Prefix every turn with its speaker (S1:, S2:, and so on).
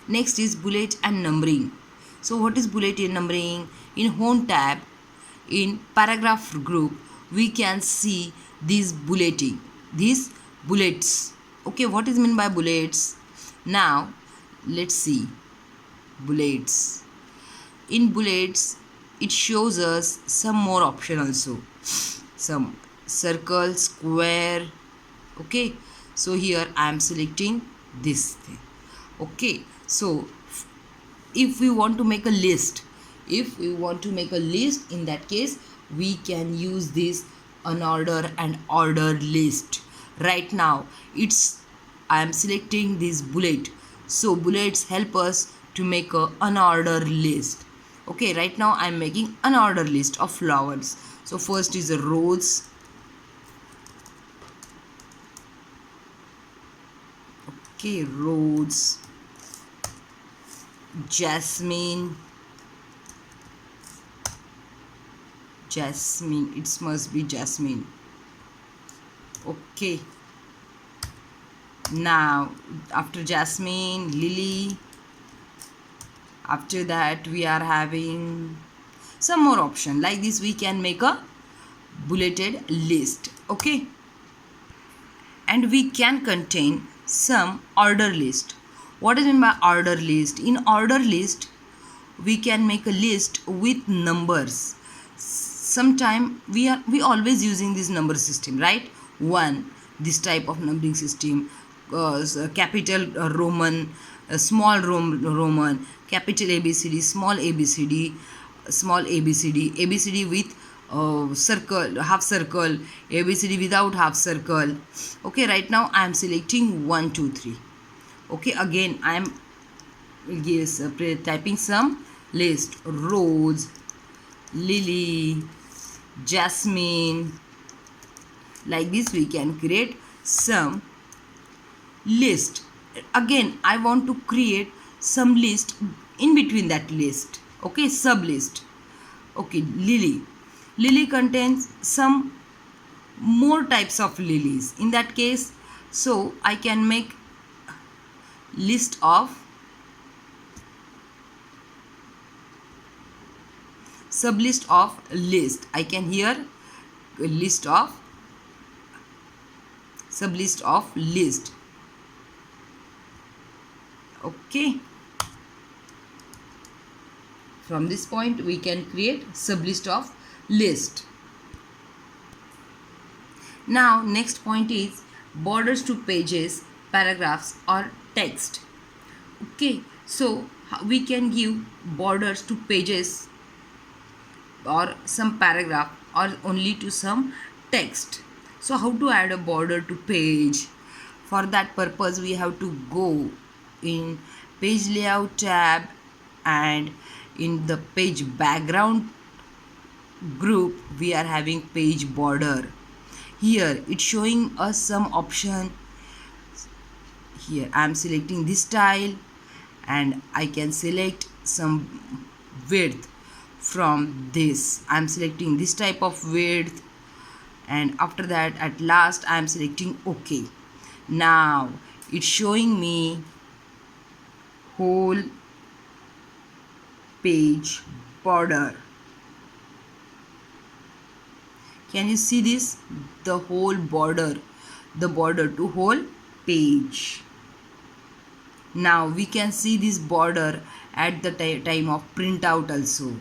S1: Next is bullet and numbering. So what is bullet and numbering? In home tab, in paragraph group, we can see these bulleting, these bullets. Okay, what is meant by bullets? Now let's see bullets. In bullets, it shows us some more option also, some circle, square. Okay, so here I am selecting this thing. Okay, so if we want to make a list, in that case we can use this unordered and ordered list. Right now it's I am selecting this bullet, so bullets help us to make a unordered list. Okay, right now I am making unordered list of flowers. So first is a rose. Okay, rose, jasmine, it must be jasmine. Okay, now after jasmine, lily. After that we are having some more option. Like this we can make a bulleted list. Okay, and we can contain some order list. What is meant by order list? In order list we can make a list with numbers. Sometime we always using this number system, right? One, this type of numbering system, capital Roman, small Roman, capital ABCD, small ABCD, small ABCD, ABCD with circle, half circle, ABCD without half circle. Okay, right now I am selecting 1 2 3. Okay, again I am typing some list: rose, lily, jasmine. Like this we can create some list. Again I want to create some list in between that list. Okay, sub list. Okay, lily contains some more types of lilies. In that case, so I can make list of sublist of list. I can here list of sublist of list. Okay, from this point we can create sublist of list. Now next point is borders to pages, paragraphs or text. Okay, so we can give borders to pages or some paragraph or only to some text. So how to add a border to page? For that purpose we have to go in page layout tab, and in the page background group we are having page border. Here it's showing us some option. Here I am selecting this style and I can select some width from this. I am selecting this type of width, and after that at last I am selecting OK. Now it's showing me whole page border. Can you see this? The whole border, the border to whole page. Now we can see this border at the time of printout also.